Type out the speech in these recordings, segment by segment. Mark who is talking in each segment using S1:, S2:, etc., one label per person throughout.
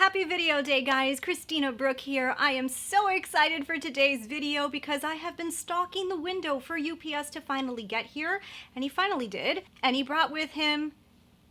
S1: Happy video day, guys. Christina, Brooke here. I am so excited for today's video because I have been stalking the window for UPS to finally get here, and he finally did. And he brought with him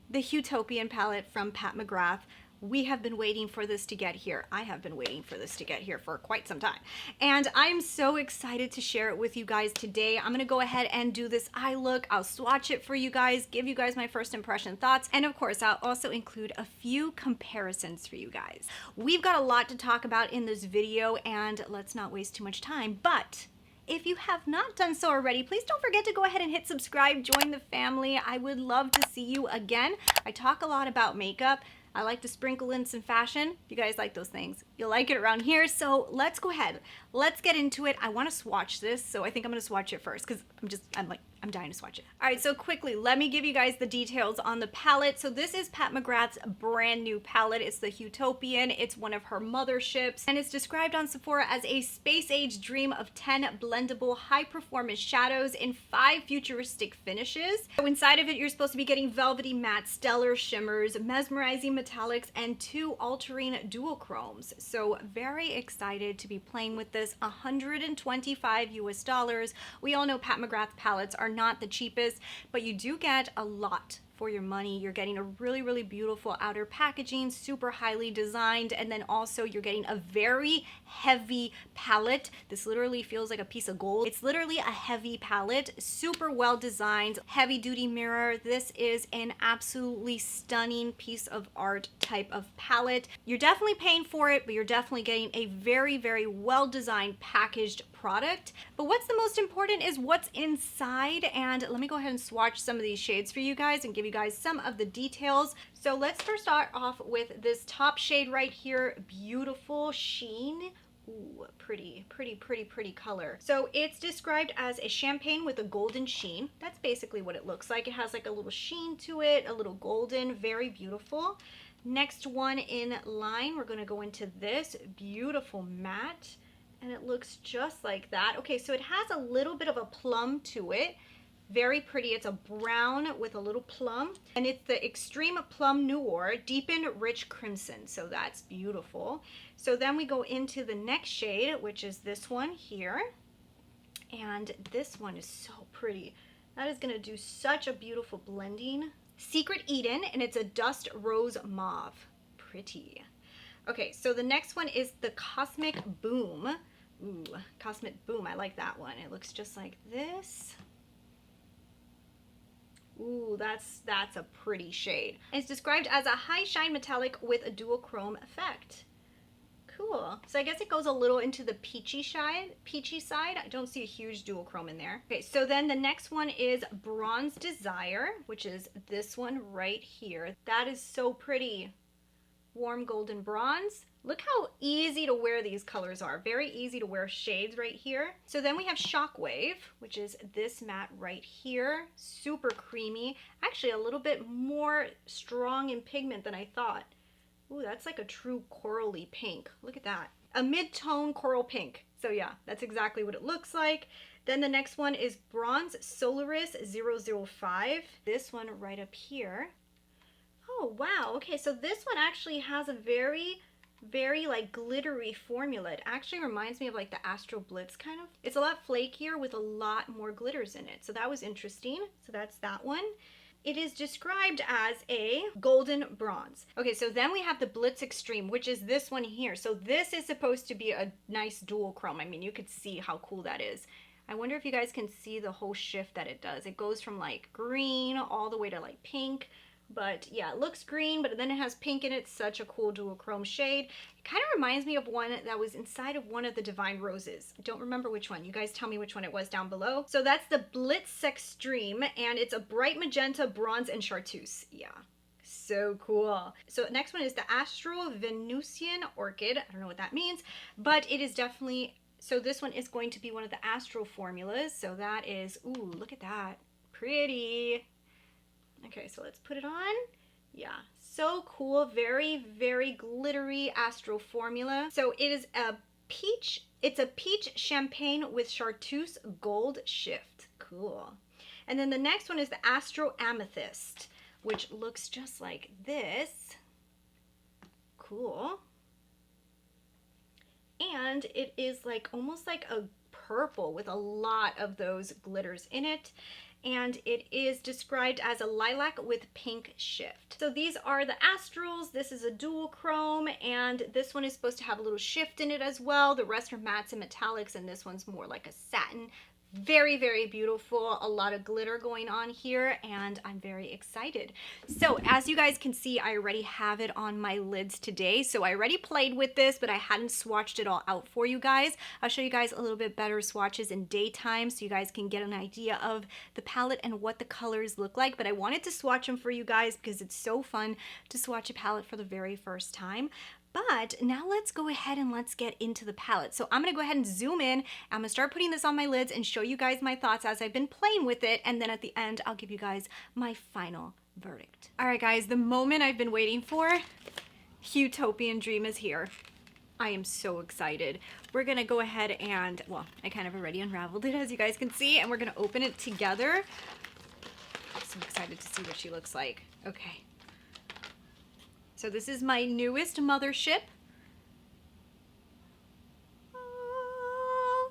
S1: the Huetopian palette from Pat McGrath. We have been waiting for this to get here. I have been waiting for this to get here for quite some time. And I'm so excited to share it with you guys today. I'm gonna go ahead and do this eye look. I'll swatch it for you guys, give you guys my first impression thoughts, and of course, I'll also include a few comparisons for you guys. We've got a lot to talk about in this video, and let's not waste too much time, but if you have not done so already, please don't forget to go ahead and hit subscribe, join the family. I would love to see you again. I talk a lot about makeup. I like to sprinkle in some fashion. If you guys like those things, you'll like it around here. So let's go ahead. Let's get into it. I want to swatch this, so I think I'm going to swatch it first because I'm dying to swatch it. All right, so quickly, let me give you guys the details on the palette. So this is Pat McGrath's brand new palette. It's the Huetopian. It's one of her motherships, and it's described on Sephora as a space-age dream of 10 blendable high-performance shadows in 5 futuristic finishes. So inside of it, you're supposed to be getting velvety matte, stellar shimmers, mesmerizing metallics, and 2 altering duochromes. So very excited to be playing with this. $125 US. We all know Pat McGrath palettes are not the cheapest, but you do get a lot for your money. You're getting a really, really beautiful outer packaging, super highly designed, and then also you're getting a very heavy palette. This literally feels like a piece of gold. It's literally a heavy palette, super well designed, heavy duty mirror. This is an absolutely stunning piece of art type of palette. You're definitely paying for it, but you're definitely getting a very, very well designed packaged product. But what's the most important is what's inside, and let me go ahead and swatch some of these shades for you guys and give you guys some of the details. So let's first start off with this top shade right here. Beautiful sheen. Ooh, pretty color. So it's described as a champagne with a golden sheen. That's basically what it looks like. It has like a little sheen to it, a little golden, very beautiful. Next one in line, we're gonna go into this beautiful matte, and it looks just like that. Okay, so it has a little bit of a plum to it. Very pretty. It's a brown with a little plum, and it's the Extreme Plum Noir Deepened Rich Crimson. So that's beautiful. So then we go into the next shade, which is this one here, and this one is so pretty. That is going to do such a beautiful blending. Secret Eden, and it's a Dust Rose Mauve. Pretty. Okay, so the next one is the Cosmic Boom. Ooh, Cosmic Boom. I like that one. It looks just like this. Ooh, that's a pretty shade. It's described as a high shine metallic with a duochrome effect. Cool. So I guess it goes a little into the peachy side. I don't see a huge duochrome in there. Okay, so then the next one is Bronze Desire, which is this one right here. That is so pretty. Warm golden bronze. Look how easy to wear these colors are. Very easy to wear shades right here. So then we have Shockwave, which is this matte right here. Super creamy. Actually a little bit more strong in pigment than I thought. Ooh, that's like a true corally pink. Look at that. A mid-tone coral pink. So yeah, that's exactly what it looks like. Then the next one is Bronze Solaris 005. This one right up here. Oh, wow. Okay, so this one actually has a very like glittery formula. It actually reminds me of like the Astro Blitz kind of. It's a lot flakier with a lot more glitters in it. So that was interesting. So that's that one. It is described as a golden bronze. Okay, so then we have the Blitz Extreme, which is this one here. So this is supposed to be a nice dual chrome. I mean, you could see how cool that is. I wonder if you guys can see the whole shift that it does. It goes from like green all the way to like pink. But yeah, it looks green, but then it has pink in it. Such a cool duochrome shade. It kind of reminds me of one that was inside of one of the Divine Roses. I don't remember which one. You guys tell me which one it was down below. So that's the Blitz Extreme, and it's a bright magenta, bronze, and chartreuse. Yeah, so cool. So next one is the Astro Venusian Orchid. I don't know what that means, but it is definitely, so this one is going to be one of the Astro formulas. So that is, ooh, look at that. Pretty. Okay, so let's put it on. Yeah, so cool. Very, very glittery Astro formula. So it is a peach. It's a peach champagne with chartreuse gold shift. Cool. And then the next one is the Astro Amethyst, which looks just like this. cool. And it is like almost like a purple with a lot of those glitters in it. And it is described as a lilac with pink shift. So these are the astrals. This is a dual chrome, and this one is supposed to have a little shift in it as well. The rest are mattes and metallics, and this one's more like a satin. Very, very beautiful. A lot of glitter going on here, and I'm very excited. So as you guys can see, I already have it on my lids today. So I already played with this, but I hadn't swatched it all out for you guys. I'll show you guys a little bit better swatches in daytime so you guys can get an idea of the palette and what the colors look like. But I wanted to swatch them for you guys because it's so fun to swatch a palette for the very first time. But now let's go ahead and let's get into the palette. So I'm gonna go ahead and zoom in. I'm gonna start putting this on my lids and show you guys my thoughts as I've been playing with it. And then at the end, I'll give you guys my final verdict. All right, guys, the moment I've been waiting for, Huetopian Dream is here. I am so excited. We're gonna go ahead and, well, I kind of already unraveled it as you guys can see, and we're gonna open it together. I'm so excited to see what she looks like. Okay. So this is my newest Mothership. Oh,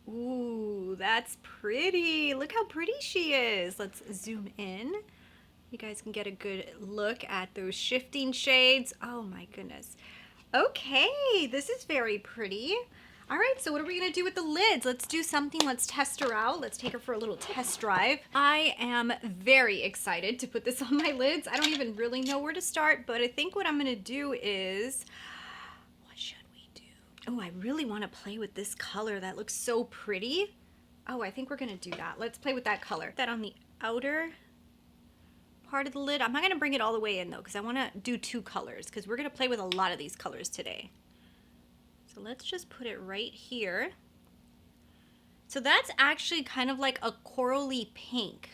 S1: ooh, that's pretty. Look how pretty she is. Let's zoom in. You guys can get a good look at those shifting shades. Oh my goodness. Okay, this is very pretty. All right, so what are we gonna do with the lids? Let's do something, let's test her out. Let's take her for a little test drive. I am very excited to put this on my lids. I don't even really know where to start, but I think what I'm gonna do is, what should we do? Oh, I really wanna play with this color. That looks so pretty. Oh, I think we're gonna do that. Let's play with that color. That on the outer part of the lid. I'm not gonna bring it all the way in though, because I wanna do two colors, because we're gonna play with a lot of these colors today. So let's just put it right here. So that's actually kind of like a corally pink.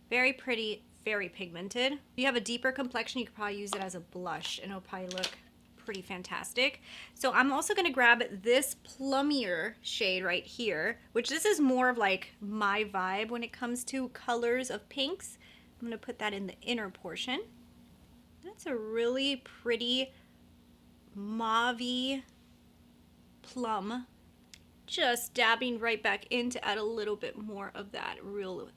S1: Very pretty, very pigmented. If you have a deeper complexion, you could probably use it as a blush and it'll probably look pretty fantastic. So I'm also gonna grab this plummier shade right here, which this is more of like my vibe when it comes to colors of pinks. I'm gonna put that in the inner portion. That's a really pretty mauve-y plum, just dabbing right back in to add a little bit more of that real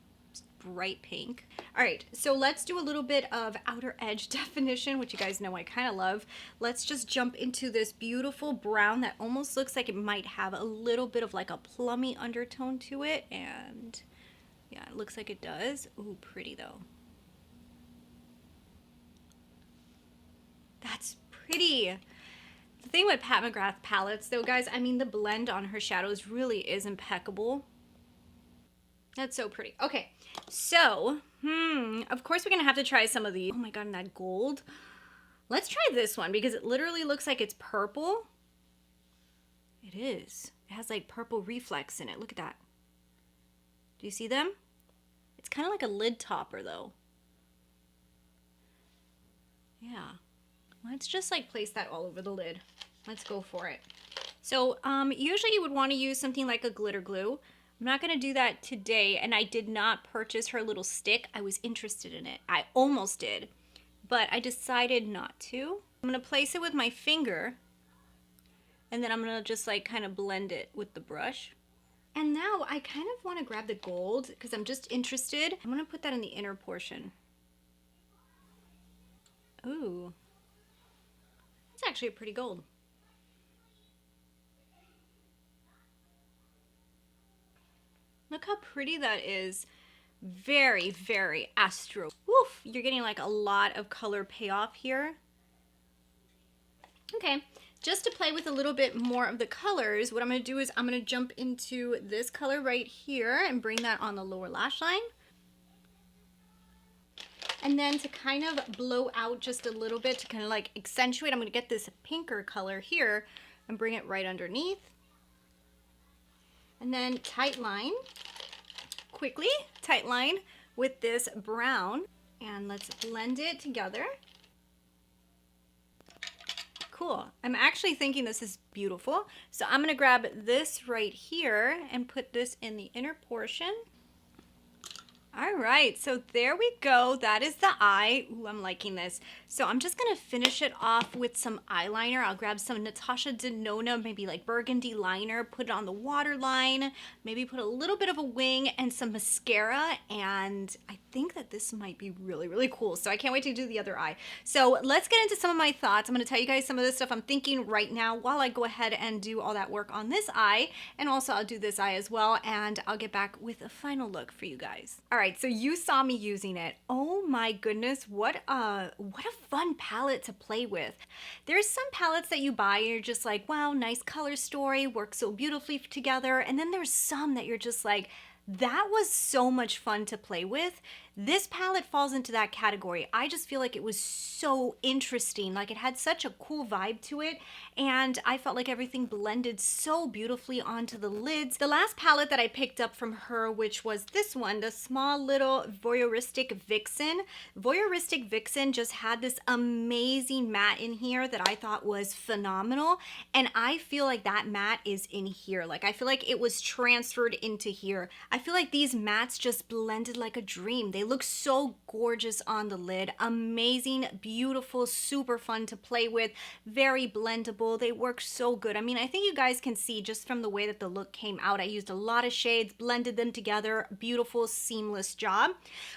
S1: bright pink. All right, so let's do a little bit of outer edge definition, which you guys know I kind of love. Let's just jump into this beautiful brown that almost looks like it might have a little bit of like a plummy undertone to it, and yeah, it looks like it does. Ooh, pretty though. That's pretty. The thing with Pat McGrath palettes though, guys, I mean, the blend on her shadows really is impeccable. That's so pretty. Okay, so, of course we're gonna have to try some of these. Oh my God, and that gold. Let's try this one because it literally looks like it's purple. It is. It has like purple reflex in it. Look at that. Do you see them? It's kind of like a lid topper though. Yeah. Let's just like place that all over the lid. Let's go for it. So usually you would want to use something like a glitter glue. I'm not going to do that today, and I did not purchase her little stick. I was interested in it. I almost did, but I decided not to. I'm going to place it with my finger, and then I'm going to just like kind of blend it with the brush. And now I kind of want to grab the gold because I'm just interested. I'm going to put that in the inner portion. Ooh. It's actually a pretty gold. Look how pretty that is. Very, very astro. Woof, you're getting like a lot of color payoff here. Okay, just to play with a little bit more of the colors, what I'm gonna do is I'm gonna jump into this color right here and bring that on the lower lash line. And then to kind of blow out just a little bit to kind of like accentuate, I'm gonna get this pinker color here and bring it right underneath. And then tight line, quickly, tight line with this brown. And let's blend it together. Cool. I'm actually thinking this is beautiful. So I'm gonna grab this right here and put this in the inner portion. All right, so there we go. That is the eye. Ooh, I'm liking this. So I'm just gonna finish it off with some eyeliner. I'll grab some Natasha Denona, maybe like burgundy liner, put it on the waterline, maybe put a little bit of a wing and some mascara, and I think that this might be really, really cool. So I can't wait to do the other eye. So let's get into some of my thoughts. I'm gonna tell you guys some of the stuff I'm thinking right now while I go ahead and do all that work on this eye, and also I'll do this eye as well, and I'll get back with a final look for you guys. All right, so you saw me using it. Oh my goodness, what a fun palette to play with. There's some palettes that you buy and you're just like, wow, nice color story, works so beautifully together. And then there's some that you're just like, that was so much fun to play with. This palette falls into that category. I just feel like it was so interesting. Like it had such a cool vibe to it, and I felt like everything blended so beautifully onto the lids. The last palette that I picked up from her, which was this one, the small little Voyeuristic Vixen. Voyeuristic Vixen just had this amazing matte in here that I thought was phenomenal, and I feel like that matte is in here. Like I feel like it was transferred into here. I feel like these mattes just blended like a dream. They look so gorgeous on the lid. Amazing, beautiful, super fun to play with, very blendable. They work so good. I mean, I think you guys can see just from the way that the look came out. I used a lot of shades, blended them together. Beautiful, seamless job.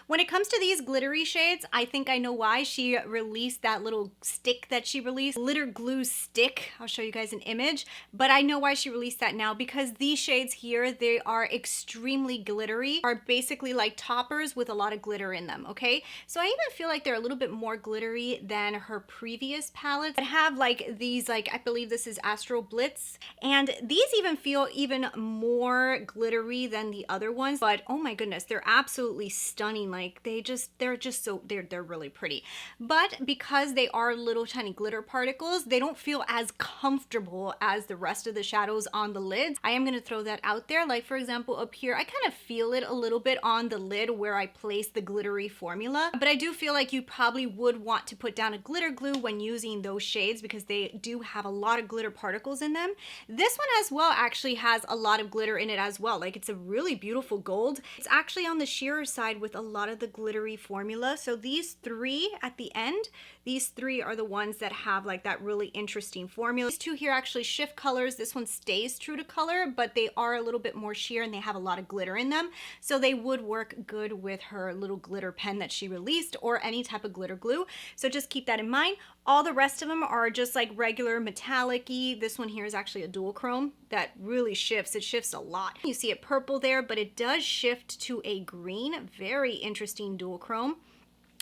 S1: When it comes to these glittery shades, I think I know why she released that little stick that she released. Glitter glue stick. I'll show you guys an image, but I know why she released that now, because these shades here, they are extremely glittery, are basically like toppers with a lot of glitter in them, okay? So I even feel like they're a little bit more glittery than her previous palettes that have like these, like I believe this is Astro Blitz, and these even feel even more glittery than the other ones, but oh my goodness, they're absolutely stunning. Like they're just so, they're really pretty. But because they are little tiny glitter particles, they don't feel as comfortable as the rest of the shadows on the lids. I am going to throw that out there. Like for example, up here, I kind of feel it a little bit on the lid where I place the glittery formula, but I do feel like you probably would want to put down a glitter glue when using those shades because they do have a lot of glitter particles in them. This one as well actually has a lot of glitter in it as well. Like it's a really beautiful gold. It's actually on the sheerer side with a lot of the glittery formula. So these three at the end, these three are the ones that have like that really interesting formula. These two here actually shift colors. This one stays true to color, but they are a little bit more sheer and they have a lot of glitter in them. So they would work good with her little glitter pen that she released or any type of glitter glue. So just keep that in mind. All the rest of them are just like regular metallic-y. This one here is actually a dual chrome that really shifts. It shifts a lot. You see it purple there, but it does shift to a green. Very interesting dual chrome.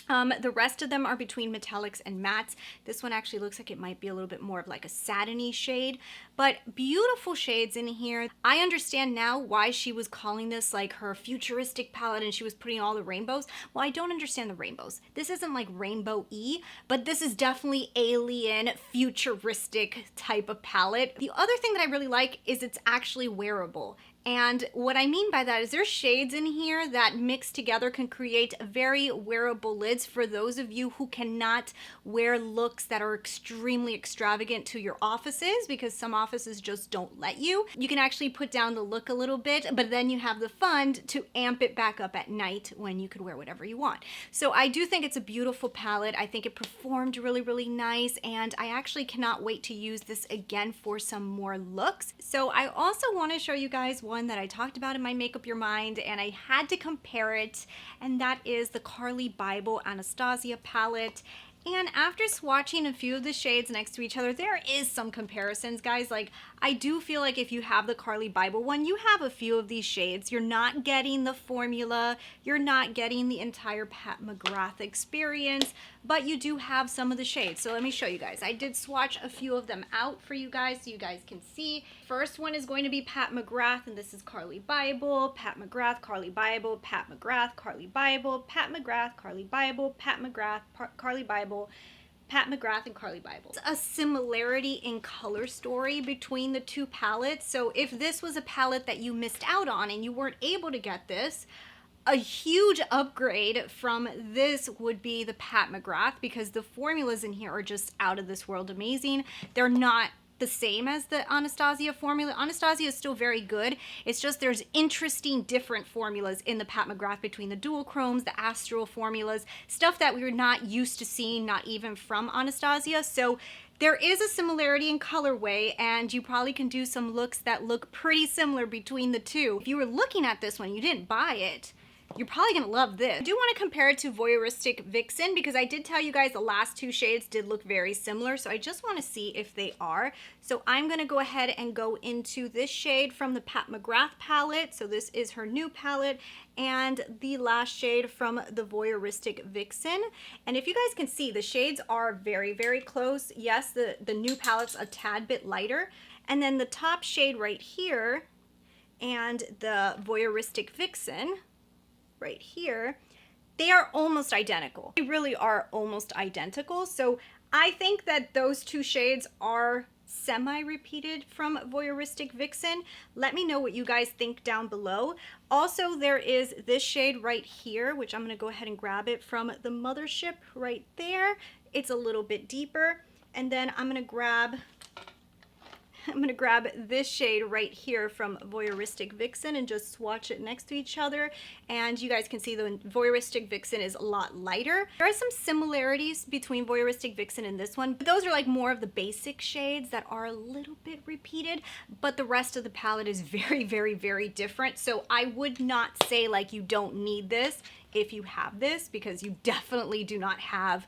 S1: The rest of them are between metallics and mattes. This one actually looks like it might be a little bit more of like a satiny shade, but beautiful shades in here. I understand now why she was calling this like her futuristic palette and she was putting all the rainbows. Well, I don't understand the rainbows. This isn't like rainbow-y, but this is definitely alien, futuristic type of palette. The other thing that I really like is it's actually wearable. And what I mean by that is there's shades in here that mixed together can create very wearable lids for those of you who cannot wear looks that are extremely extravagant to your offices, because some offices just don't let you. You can actually put down the look a little bit, but then you have the fun to amp it back up at night when you could wear whatever you want. So I do think it's a beautiful palette. I think it performed really, really nice, and I actually cannot wait to use this again for some more looks. So I also want to show you guys one that I talked about in my Make Up Your Mind, and I had to compare it, and that is the Carly Bible Anastasia palette. And after swatching a few of the shades next to each other, there is some comparisons, guys. Like, I do feel like if you have the Carly Bible one, you have a few of these shades. You're not getting the formula, you're not getting the entire Pat McGrath experience, but you do have some of the shades. So let me show you guys. I did swatch a few of them out for you guys so you guys can see. First one is going to be Pat McGrath, and this is Carly Bible, Pat McGrath, Carly Bible, Pat McGrath, Carly Bible, Pat McGrath, Carly Bible, Pat McGrath, Carly Bible, Pat McGrath, and Carly Bible. It's a similarity in color story between the two palettes. So if this was a palette that you missed out on and you weren't able to get this, a huge upgrade from this would be the Pat McGrath, because the formulas in here are just out of this world amazing. They're not the same as the Anastasia formula. Anastasia is still very good. It's just there's interesting different formulas in the Pat McGrath between the dual chromes, the astral formulas, stuff that we were not used to seeing, not even from Anastasia. So there is a similarity in colorway, and you probably can do some looks that look pretty similar between the two. If you were looking at this one, you didn't buy it, you're probably gonna love this. I do want to compare it to Voyeuristic Vixen because I did tell you guys the last two shades did look very similar, so I just want to see if they are. So I'm gonna go ahead and go into this shade from the Pat McGrath palette. So this is her new palette, and the last shade from the Voyeuristic Vixen. And if you guys can see, the shades are very, very close. Yes, the new palette's a tad bit lighter. And then the top shade right here and the Voyeuristic Vixen right here, they are almost identical. They really are almost identical. So I think that those two shades are semi-repeated from Voyeuristic Vixen. Let me know what you guys think down below. Also, there is this shade right here, which I'm gonna go ahead and grab it from the Mothership right there. It's a little bit deeper. And then I'm gonna grab this shade right here from Voyeuristic Vixen and just swatch it next to each other. And you guys can see the Voyeuristic Vixen is a lot lighter. There are some similarities between Voyeuristic Vixen and this one, but those are like more of the basic shades that are a little bit repeated, but the rest of the palette is very, very, very different. So I would not say like you don't need this if you have this, because you definitely do not have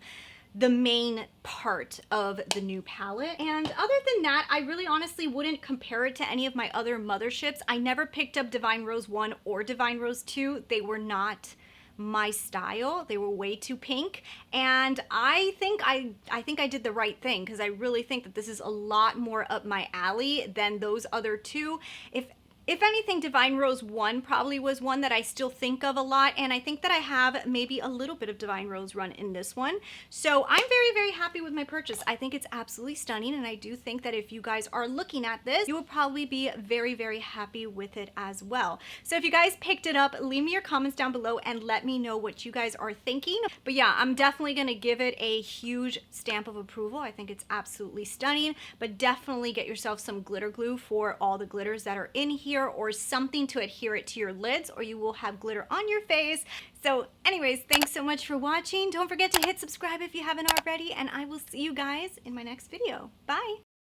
S1: the main part of the new palette. And other than that, I really honestly wouldn't compare it to any of my other Motherships. I never picked up Divine Rose 1 or Divine Rose 2. They were not my style. They were way too pink, and I think I did the right thing, because I really think that this is a lot more up my alley than those other two. If anything, Divine Rose 1 probably was one that I still think of a lot, and I think that I have maybe a little bit of Divine Rose Run in this one. So I'm very, very happy with my purchase. I think it's absolutely stunning, and I do think that if you guys are looking at this, you will probably be very, very happy with it as well. So if you guys picked it up, leave me your comments down below and let me know what you guys are thinking. But yeah, I'm definitely going to give it a huge stamp of approval. I think it's absolutely stunning, but definitely get yourself some glitter glue for all the glitters that are in here, or something to adhere it to your lids, or you will have glitter on your face. So anyways, thanks so much for watching. Don't forget to hit subscribe if you haven't already, and I will see you guys in my next video. Bye.